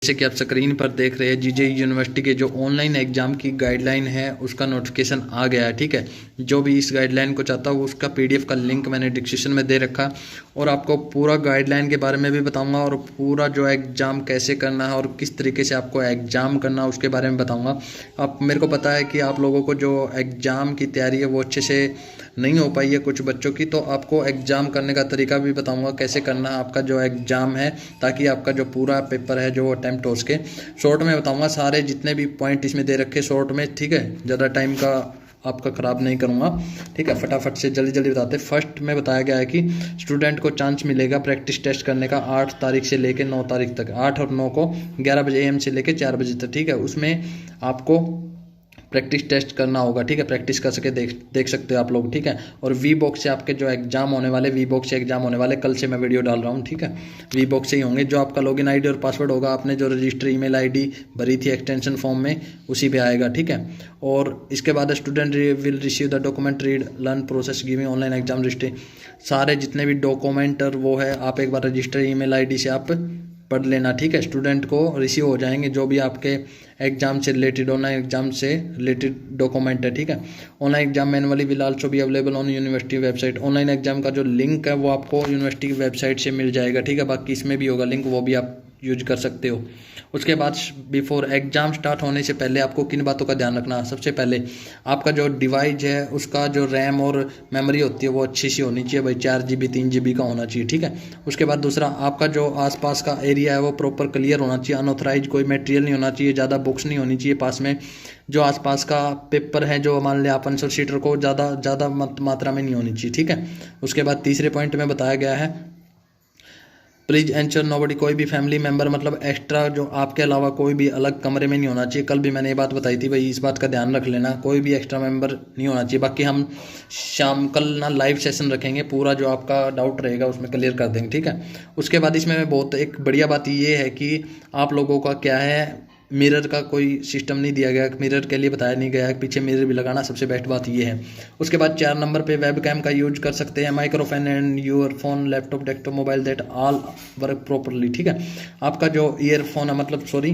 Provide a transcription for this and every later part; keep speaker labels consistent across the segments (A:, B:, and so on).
A: जैसे कि आप स्क्रीन पर देख रहे हैं जीजे यूनिवर्सिटी के जो ऑनलाइन एग्जाम की गाइडलाइन है उसका नोटिफिकेशन आ गया है। ठीक है, जो भी इस गाइडलाइन को चाहता हो उसका पीडीएफ का लिंक मैंने डिस्क्रिप्शन में दे रखा और आपको पूरा गाइडलाइन के बारे में भी बताऊंगा और पूरा जो एग्ज़ाम कैसे करना है और किस तरीके से आपको एग्ज़ाम करना है उसके बारे में बताऊंगा। आप मेरे को पता है कि आप लोगों को जो एग्ज़ाम की तैयारी है वो अच्छे से नहीं हो पाई है कुछ बच्चों की, तो आपको एग्ज़ाम करने का तरीका भी बताऊंगा कैसे करना है आपका जो एग्ज़ाम है, ताकि आपका जो पूरा पेपर है जो अटैम्प्ट हो सके। शॉर्ट में बताऊंगा सारे जितने भी पॉइंट इसमें दे रखे शॉर्ट में। ठीक है, ज़्यादा टाइम का आपका ख़राब नहीं करूंगा। ठीक है, फटाफट से जल्दी जल्दी बताते। फर्स्ट में बताया गया है कि स्टूडेंट को चांस मिलेगा प्रैक्टिस टेस्ट करने का 8 तारीख से लेकर 9 तारीख तक, 8 और 9 को 11 बजे AM से लेकर 4 बजे तक। ठीक है, उसमें आपको प्रैक्टिस टेस्ट करना होगा। ठीक है, प्रैक्टिस कर सके देख सकते हो आप लोग। ठीक है, और वी बॉक्स से आपके जो एग्जाम होने वाले, वी बॉक्स से एग्जाम होने वाले, कल से मैं वीडियो डाल रहा हूँ। ठीक है, वी बॉक्स से ही होंगे। जो आपका लॉगिन आईडी और पासवर्ड होगा, आपने जो रजिस्टर ईमेल आईडी भरी थी एक्सटेंशन फॉर्म में उसी पे आएगा। ठीक है, और इसके बाद student will receive the document read learn process giving online exam register. सारे जितने भी डॉक्यूमेंट और वो है आप एक बार रजिस्टर ईमेल आईडी से आप पढ़ लेना। ठीक है, स्टूडेंट को रिसीव हो जाएंगे जो भी आपके एग्जाम से रिलेटेड, ऑनलाइन एग्जाम से रिलेटेड डॉक्यूमेंट है। ठीक है, online exam manually will also be available on university website. Online exam का जो लिंक है वो आपको यूनिवर्सिटी की वेबसाइट से मिल जाएगा। ठीक है, बाकी इसमें भी होगा लिंक, वो भी आप यूज कर सकते हो। उसके बाद बिफोर एग्जाम स्टार्ट होने से पहले आपको किन बातों का ध्यान रखना है? सबसे पहले आपका जो डिवाइस है उसका जो रैम और मेमोरी होती है वो अच्छी सी होनी चाहिए भाई, 4 GB 3 GB का होना चाहिए। ठीक है, उसके बाद दूसरा आपका जो आसपास का एरिया है वो प्रॉपर क्लियर होना चाहिए। अनऑथराइज कोई मटेरियल नहीं होना चाहिए, ज़्यादा बुक्स नहीं होनी चाहिए पास में। जो आसपास का पेपर है जो मान लिया आप आंसर शीटर को ज़्यादा मात्रा में नहीं होनी चाहिए। ठीक है, उसके बाद तीसरे पॉइंट में बताया गया है प्लीज एंश्योर नोबडी, कोई भी फैमिली मेंबर मतलब एक्स्ट्रा जो आपके अलावा कोई भी अलग कमरे में नहीं होना चाहिए। कल भी मैंने ये बात बताई थी भाई, इस बात का ध्यान रख लेना, कोई भी एक्स्ट्रा मेंबर नहीं होना चाहिए। बाकी हम शाम कल ना लाइव सेशन रखेंगे, पूरा जो आपका डाउट रहेगा उसमें क्लियर कर देंगे। ठीक है, उसके बाद इसमें बहुत एक बढ़िया बात ये है कि आप लोगों का क्या है, मिरर का कोई सिस्टम नहीं दिया गया, मिरर के लिए बताया नहीं गया है, पीछे मिरर भी लगाना, सबसे बेस्ट बात ये है। उसके बाद 4 नंबर पे वेब कैम का यूज कर सकते हैं। Microphone and your phone laptop desktop mobile that all work properly. ठीक है, आपका जो ईयरफोन है मतलब सॉरी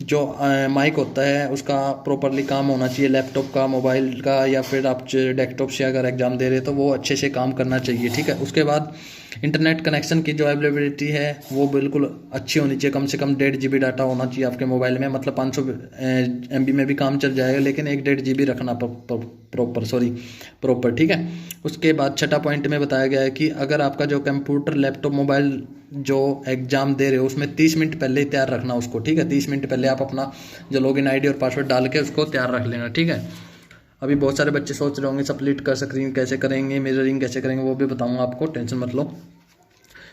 A: जो माइक होता है उसका प्रॉपरली काम होना चाहिए, लैपटॉप का, मोबाइल का, या फिर आप डेस्कटॉप से अगर एग्जाम दे रहे तो वो अच्छे से काम करना चाहिए। ठीक है, उसके बाद इंटरनेट कनेक्शन की जो अवेलेबिलिटी है वो बिल्कुल अच्छी होनी चाहिए। कम से कम 1.5 GB डाटा होना चाहिए आपके मोबाइल में, मतलब 500 MB में भी काम चल जाएगा, लेकिन 1.5 GB रखना प्रॉपर। ठीक है, उसके बाद छठा पॉइंट में बताया गया है कि अगर आपका जो कंप्यूटर लैपटॉप मोबाइल जो एग्जाम दे रहे हो उसमें 30 मिनट पहले ही तैयार रखना उसको। ठीक है, 30 मिनट पहले आप अपना जो लॉगिन आईडी और पासवर्ड डाल के उसको तैयार रख लेना। ठीक है, अभी बहुत सारे बच्चे सोच रहे होंगे स्प्लिट कर स्क्रीन कैसे करेंगे, मिररिंग कैसे करेंगे, वो भी बताऊंगा आपको, टेंशन मत लो।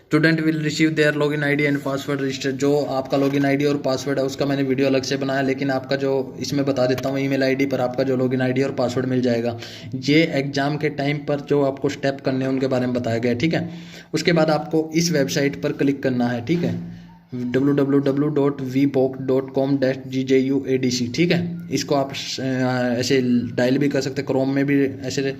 A: Student will receive their login ID and password register. जो आपका लॉगिन आईडी और पासवर्ड है उसका मैंने वीडियो अलग से बनाया, लेकिन आपका जो इसमें बता देता हूँ ईमेल आईडी पर आपका जो लॉगिन आईडी और पासवर्ड मिल जाएगा। ये एग्जाम के टाइम पर जो आपको स्टेप करने हैं उनके बारे में बताया गया। ठीक है, उसके बाद आपको इस वेबसाइट पर क्लिक करना है। ठीक है, www.vbook.com/GJUADC। ठीक है, इसको आप ऐसे डायल भी कर सकते हैं, क्रोम में भी ऐसे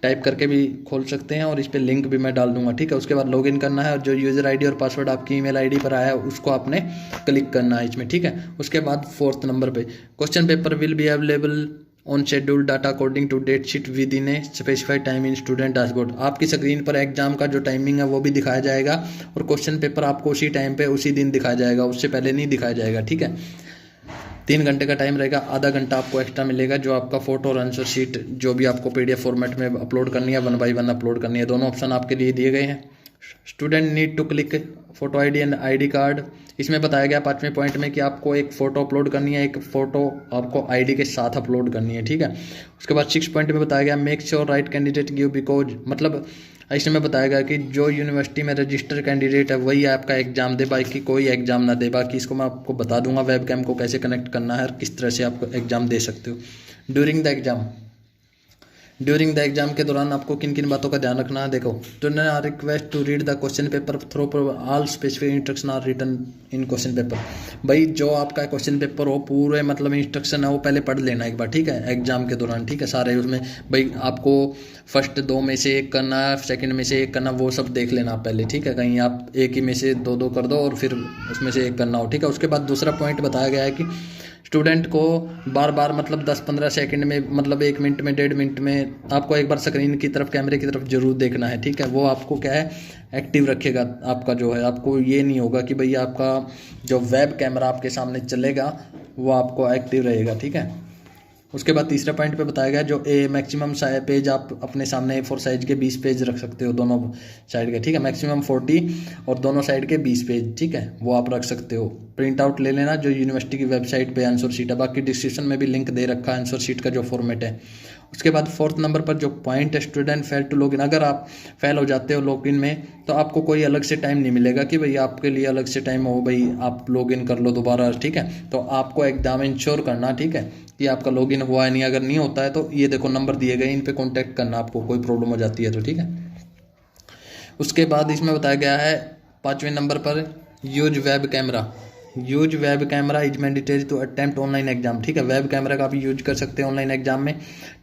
A: टाइप करके भी खोल सकते हैं, और इस पर लिंक भी मैं डाल दूंगा। ठीक है, उसके बाद लॉगिन करना है और जो यूज़र आईडी और पासवर्ड आपकी ईमेल आईडी पर आया है उसको आपने क्लिक करना है इसमें। ठीक है, उसके बाद 4th नंबर पे question paper will be available on schedule data according to date sheet within a specified time in student dashboard. आपकी स्क्रीन पर एग्जाम का जो टाइमिंग है वो भी दिखाया जाएगा और क्वेश्चन पेपर आपको उसी टाइम पे उसी दिन दिखाया जाएगा, उससे पहले नहीं दिखाया जाएगा। ठीक है, 3 घंटे का टाइम रहेगा, आधा घंटा आपको एक्स्ट्रा मिलेगा। जो आपका फोटो और आंसर शीट जो भी आपको PDF फॉर्मेट में अपलोड करनी है 1 by 1 अपलोड करनी है, दोनों ऑप्शन आपके लिए दिए गए हैं। Student need to click photo ID and ID card. इसमें बताया गया 5वें पॉइंट में कि आपको एक फ़ोटो अपलोड करनी है, एक फ़ोटो आपको ID के साथ अपलोड करनी है। ठीक है, उसके बाद 6 पॉइंट में बताया गया make sure right candidate give because, मतलब इसमें बताया गया कि जो यूनिवर्सिटी में रजिस्टर कैंडिडेट है वही आपका एग्जाम दे, बाकी कोई एग्जाम ना दे। बाकी इसको मैं आपको बता दूंगा वेब कैम को कैसे कनेक्ट करना है और किस तरह से आप एग्जाम दे सकते हो during the exam. During the exam के दौरान आपको किन किन बातों का ध्यान रखना है। देखो, student are request to read the question paper through all specific instruction are written in question paper. भाई जो आपका क्वेश्चन पेपर हो पूरे मतलब इंस्ट्रक्शन है वो पहले पढ़ लेना एक बार, ठीक है, एग्जाम के दौरान, ठीक है। सारे उसमें भाई आपको फर्स्ट 2 में से 1 करना है, सेकंड में से 1 करना, वो सब देख लेना आप पहले, ठीक है। कहीं आप एक ही में से 2 कर दो और फिर उसमें से 1 करना हो, ठीक है। उसके बाद दूसरा पॉइंट बताया गया है कि स्टूडेंट को बार बार मतलब 10-15 सेकंड में मतलब 1 मिनट में 1.5 मिनट में आपको एक बार स्क्रीन की तरफ, कैमरे की तरफ जरूर देखना है, ठीक है। वो आपको क्या है एक्टिव रखेगा आपका जो है, आपको ये नहीं होगा कि भाई आपका जो वेब कैमरा आपके सामने चलेगा वो आपको एक्टिव रहेगा, ठीक है। उसके बाद तीसरा पॉइंट पे बताया गया जो मैक्सिमम पेज आप अपने सामने A4 साइज के 20 पेज रख सकते हो दोनों साइड के, ठीक है। मैक्सिमम 40 और दोनों साइड के 20 पेज, ठीक है, वो आप रख सकते हो। प्रिंट आउट ले लेना जो यूनिवर्सिटी की वेबसाइट पे आंसर शीट है, बाकी डिस्क्रिप्शन में भी लिंक दे रखा है आंसर शीट का जो फॉर्मेट है। उसके बाद 4th नंबर पर जो पॉइंट है स्टूडेंट फेल टू लॉगिन, अगर आप फेल हो जाते हो लॉगिन में तो आपको कोई अलग से टाइम नहीं मिलेगा कि भाई आपके लिए अलग से टाइम हो, भाई आप लॉगिन कर लो दोबारा, ठीक है। तो आपको एकदम इंश्योर करना, ठीक है, कि आपका लॉगिन हुआ है नहीं। अगर नहीं होता है तो ये देखो नंबर दिए गए, इन पे कांटेक्ट करना आपको कोई प्रॉब्लम हो जाती है तो, ठीक है। उसके बाद इसमें बताया गया है 5वें नंबर पर use web camera. Use web camera is mandatory to attempt online exam, ठीक है। वेब कैमरा का आप यूज कर सकते हैं ऑनलाइन एग्जाम में,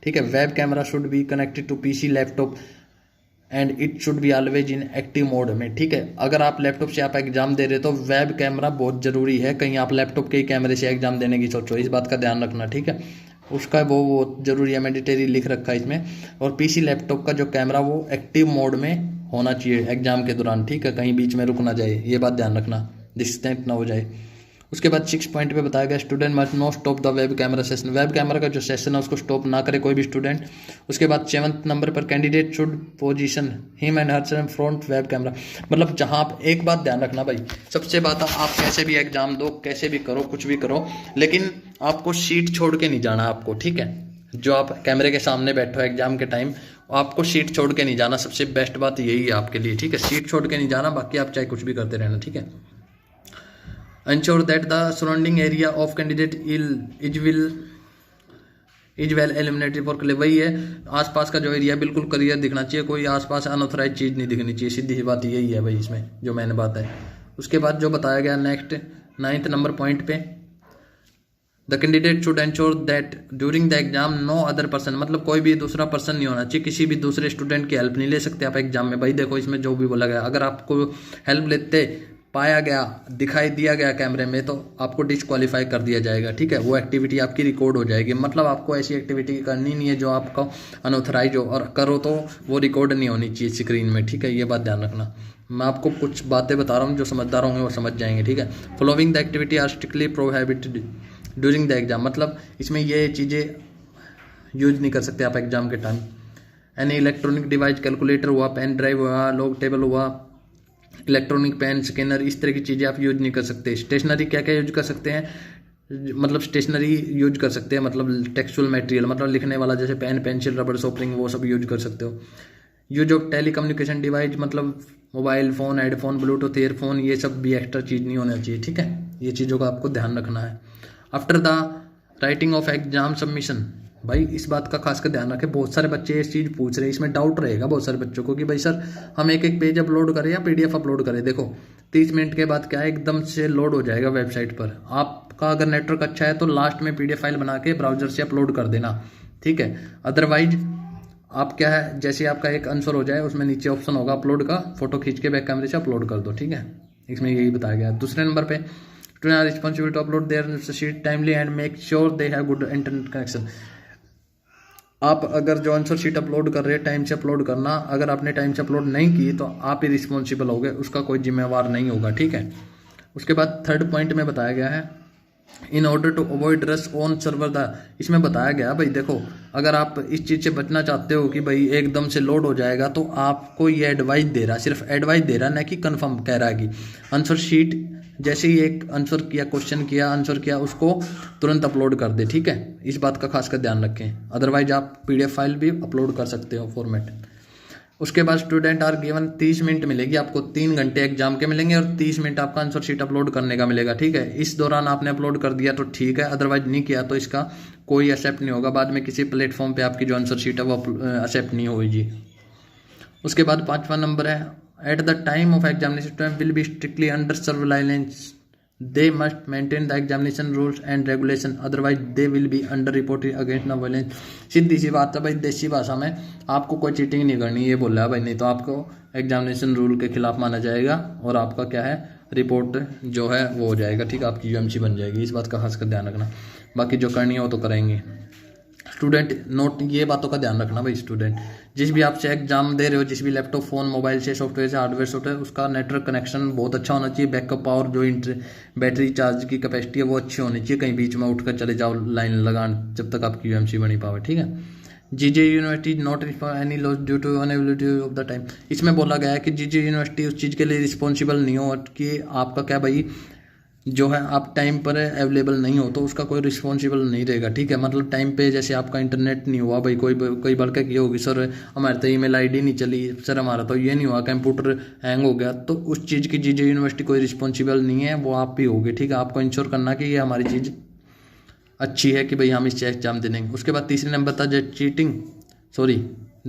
A: ठीक है। Web camera should be connected to PC laptop and it should be always in active mode में, ठीक है। अगर आप लैपटॉप से आप एग्जाम दे रहे हो तो वेब कैमरा बहुत ज़रूरी है। कहीं आप लैपटॉप के ही कैमरे से एग्जाम देने की सोचो, इस बात का ध्यान रखना, ठीक है। उसका वो जरूरी है, मैंडेटरी लिख रखा है इसमें। और पीसी लैपटॉप का जो कैमरा वो एक्टिव मोड में होना चाहिए एग्जाम के दौरान, ठीक है, कहीं बीच में रुक ना जाए, ये बात ध्यान रखना, डिस्टेंट ना हो जाए। उसके बाद 6 पॉइंट पे बताया गया student must know stop the web camera session, web camera का जो सेशन है उसको स्टॉप ना करे कोई भी स्टूडेंट। उसके बाद 7th नंबर पर candidate should position him and her self front web camera, मतलब जहां आप एक बात ध्यान रखना भाई, सबसे बात आप कैसे भी एग्जाम दो, कैसे भी करो, कुछ भी करो, लेकिन आपको सीट छोड़ के नहीं जाना आपको, ठीक है। जो आप कैमरे के सामने बैठो एग्जाम के टाइम, आपको सीट छोड़ के नहीं जाना, सबसे बेस्ट बात यही है आपके लिए, ठीक है। सीट छोड़ के नहीं जाना, बाकी आप चाहे कुछ भी करते रहना, ठीक है। Ensure that the surrounding area of candidate is well eliminated for clear, वही है आसपास का जो एरिया बिल्कुल क्लियर दिखना चाहिए, कोई आसपास अनऑथराइज चीज़ नहीं दिखनी चाहिए, सीधी सी बात यही है भाई इसमें जो मैंने बात है। उसके बाद जो बताया गया नेक्स्ट 9th नंबर पॉइंट पे the candidate should ensure that during the exam no other person, मतलब कोई भी दूसरा पर्सन नहीं होना चाहिए, किसी भी दूसरे स्टूडेंट की हेल्प नहीं ले सकते आप एग्जाम में। भाई देखो इसमें जो भी बोला गया, अगर आपको हेल्प लेते पाया गया, दिखाई दिया गया कैमरे में, तो आपको डिस्क्वालीफाई कर दिया जाएगा, ठीक है। वो एक्टिविटी आपकी रिकॉर्ड हो जाएगी, मतलब आपको ऐसी एक्टिविटी करनी नहीं है जो आपका अनऑथराइज हो, और करो तो वो रिकॉर्ड नहीं होनी चाहिए स्क्रीन में, ठीक है, ये बात ध्यान रखना। मैं आपको कुछ बातें बता रहा हूँ, जो समझदार होंगे वो समझ जाएंगे, ठीक है। Following the activity are strictly prohibited during the exam, मतलब इसमें ये चीज़ें यूज नहीं कर सकते आप एग्जाम के time. Any electronic device, calculator हुआ, पेन ड्राइव हुआ, लॉग टेबल हुआ, इलेक्ट्रॉनिक पेन, स्कैनर, इस तरह की चीज़ें आप यूज नहीं कर सकते। स्टेशनरी क्या क्या यूज कर सकते हैं, मतलब स्टेशनरी यूज कर सकते हैं, मतलब टेक्सचुअल मटेरियल, मतलब लिखने वाला, जैसे पेन, पेंसिल, रबड़, शॉर्पनर, वो सब यूज कर सकते हो। यूज ऑफ टेलीकम्युनिकेशन डिवाइस, मतलब mobile phone, headphone, Bluetooth, earphone, ये सब भी एक्स्ट्रा चीज़ नहीं होना चाहिए, ठीक है। ये चीज़ों का आपको ध्यान रखना है। After the writing of exam submission, भाई इस बात का खास कर ध्यान रखें, बहुत सारे बच्चे इस चीज़ पूछ रहे हैं, इसमें डाउट रहेगा बहुत सारे बच्चों को कि भाई सर हम एक एक पेज अपलोड करें या PDF अपलोड करें। देखो 30 मिनट के बाद क्या है, एकदम से लोड हो जाएगा वेबसाइट पर। आपका अगर नेटवर्क अच्छा है तो लास्ट में PDF फाइल बना के ब्राउजर से अपलोड कर देना, ठीक है। अदरवाइज आप क्या है, जैसे आपका एक आंसर हो जाए उसमें नीचे ऑप्शन होगा अपलोड का, फोटो खींच के बैक कैमरे से अपलोड कर दो, ठीक है। इसमें यही बताया गया। दूसरे नंबर पे student are responsible to upload their sheet timely and make sure they have good internet connection. आप अगर जो आंसर शीट अपलोड कर रहे हैं टाइम से अपलोड करना, अगर आपने टाइम से अपलोड नहीं की तो आप ही रिस्पॉन्सिबल हो गए, उसका कोई जिम्मेवार नहीं होगा, ठीक है। उसके बाद 3rd पॉइंट में बताया गया है in order to avoid rush on server the, इसमें बताया गया भाई देखो अगर आप इस चीज़ से बचना चाहते हो कि भाई एकदम से लोड हो जाएगा, तो आपको ये एडवाइस दे रहा, सिर्फ एडवाइस दे रहा, ना कि कंफर्म कह रहा है कि आंसर शीट जैसे ही एक आंसर किया, क्वेश्चन किया, आंसर किया, उसको तुरंत अपलोड कर दे, ठीक है। इस बात का खास कर ध्यान रखें, अदरवाइज आप PDF फाइल भी अपलोड कर सकते हो फॉर्मेट। उसके बाद स्टूडेंट आर गिवन 30 मिनट मिलेगी आपको, 3 घंटे एग्जाम के मिलेंगे और 30 मिनट आपका आंसर शीट अपलोड करने का मिलेगा, ठीक है। इस दौरान आपने अपलोड कर दिया तो ठीक है, अदरवाइज नहीं किया तो इसका कोई एक्सेप्ट नहीं होगा, बाद में किसी प्लेटफॉर्म पे आपकी जो आंसर शीट है वो एक्सेप्ट नहीं होगी। उसके बाद 5वां नंबर है, at the time of examination will be strictly under surveillance, they must maintain the examination rules and regulation, otherwise they will be under reported against the violence. सीधी सी बात है भाई, देसी भाषा में आपको कोई चीटिंग नहीं करनी, ये बोल रहा है भाई, नहीं तो आपको एग्जामिनेशन रूल के खिलाफ माना जाएगा और आपका क्या है, रिपोर्ट जो है वो हो जाएगा, ठीक है, आपकी यूएमसी बन जाएगी। इस बात का खास कर ध्यान रखना, बाकी जो करनी है वो तो करेंगे। स्टूडेंट नोट, ये बातों का ध्यान रखना भाई, स्टूडेंट जिस भी आपसे एग्जाम दे रहे हो, जिस भी लैपटॉप, फोन, मोबाइल से, सॉफ्टवेयर से, हार्डवेयर सॉफ्टवेयर, उसका नेटवर्क कनेक्शन बहुत अच्छा होना चाहिए, बैकअप पावर जो बैटरी चार्ज की कैपेसिटी है वो अच्छी होनी चाहिए, कहीं बीच में उठकर चले जाओ लाइन लगाने जब तक आपकी यूएमसी बनी पावे, ठीक है। GJ university not any loss due to inability of the time, इसमें बोला गया है कि जीजे यूनिवर्सिटी उस चीज़ के लिए रिस्पॉन्सिबल नहीं हो कि आपका क्या भाई जो है आप टाइम पर अवेलेबल नहीं हो तो उसका कोई रिस्पॉन्सिबल नहीं रहेगा, ठीक है। मतलब टाइम पे जैसे आपका इंटरनेट नहीं हुआ भाई, कोई बार क्या की होगी, सर हमारे तो ईमेल आईडी नहीं चली, सर हमारा तो ये नहीं हुआ, कंप्यूटर हैंग हो गया, तो उस चीज़ की जीजे यूनिवर्सिटी कोई रिस्पॉन्सिबल नहीं है, वो आप ही होगी, ठीक है। आपको इंश्योर करना कि ये हमारी चीज़ अच्छी है कि भाई हम इस एग्जाम दे देंगे। उसके बाद तीसरे नंबर था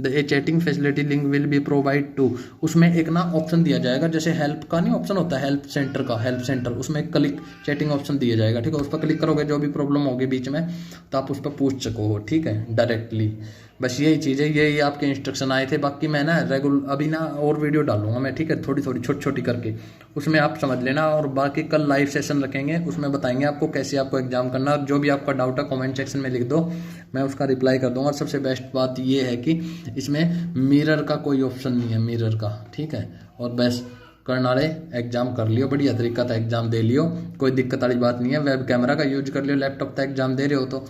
A: a chatting facility link will be provide to, उसमें एक ना ऑप्शन दिया जाएगा, जैसे हेल्प का नहीं ऑप्शन होता है, हेल्प सेंटर का, हेल्प सेंटर, उसमें एक क्लिक चैटिंग ऑप्शन दिया जाएगा, ठीक है। उस पर क्लिक करोगे, जो भी प्रॉब्लम होगी बीच में तो आप उस पर पूछ सको हो, ठीक है, डायरेक्टली। बस यही चीज़ है, यही आपके इंस्ट्रक्शन आए थे। बाकी मैं ना अभी ना और वीडियो डालूंगा मैं, ठीक है, थोड़ी थोड़ी छोटी छोटी करके, उसमें आप समझ लेना। और बाकी कल लाइव सेशन रखेंगे, उसमें बताएंगे आपको कैसे आपको एग्जाम करना, और जो भी आपका डाउट है कमेंट सेक्शन में लिख दो, मैं उसका रिप्लाई कर दूंगा। और सबसे बेस्ट बात ये है कि इसमें मिरर का कोई ऑप्शन नहीं है, मिरर का, ठीक है। और बेस्ट करनारे एग्जाम कर लियो, बढ़िया तरीका था, एग्जाम दे लियो, कोई दिक्कत वाली बात नहीं है। वेब कैमरा का यूज कर लियो, लैपटॉप तक एग्जाम दे रहे हो तो।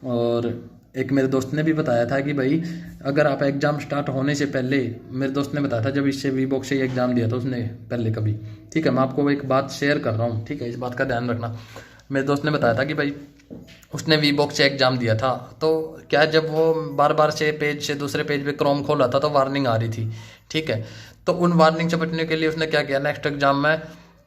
A: और एक मेरे दोस्त ने भी बताया था कि भाई अगर आप एग्जाम स्टार्ट होने से पहले, मेरे दोस्त ने बताया था जब इससे वीबॉक्स से एग्जाम दिया था उसने पहले कभी, ठीक है, मैं आपको एक बात शेयर कर रहा हूँ, ठीक है, इस बात का ध्यान रखना। मेरे दोस्त ने बताया था कि भाई उसने वीबॉक्स से एग्जाम दिया था, तो क्या जब वो बार बार से पेज से दूसरे पेज पे क्रोम खोला था तो वार्निंग आ रही थी, ठीक है। तो उन वार्निंग से बचने के लिए उसने क्या किया, नेक्स्ट एग्जाम में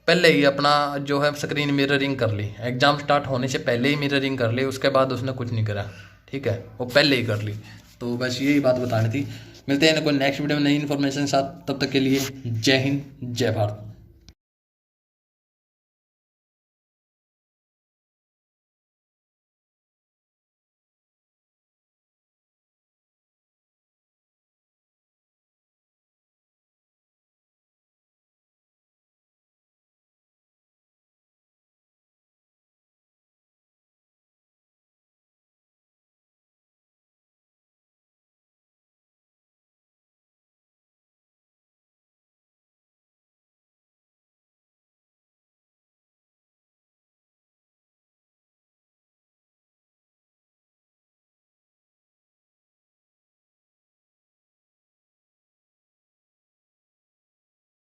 A: पहले ही अपना जो है स्क्रीन मिररिंग कर ली, एग्जाम स्टार्ट होने से पहले ही मिररिंग कर ली, उसके बाद उसने कुछ नहीं करा, ठीक है, वो पहले ही कर ली। तो बस यही बात बतानी थी। मिलते हैं कोई नेक्स्ट वीडियो में नई इन्फॉर्मेशन साथ, तब तक के लिए जय हिंद जय भारत।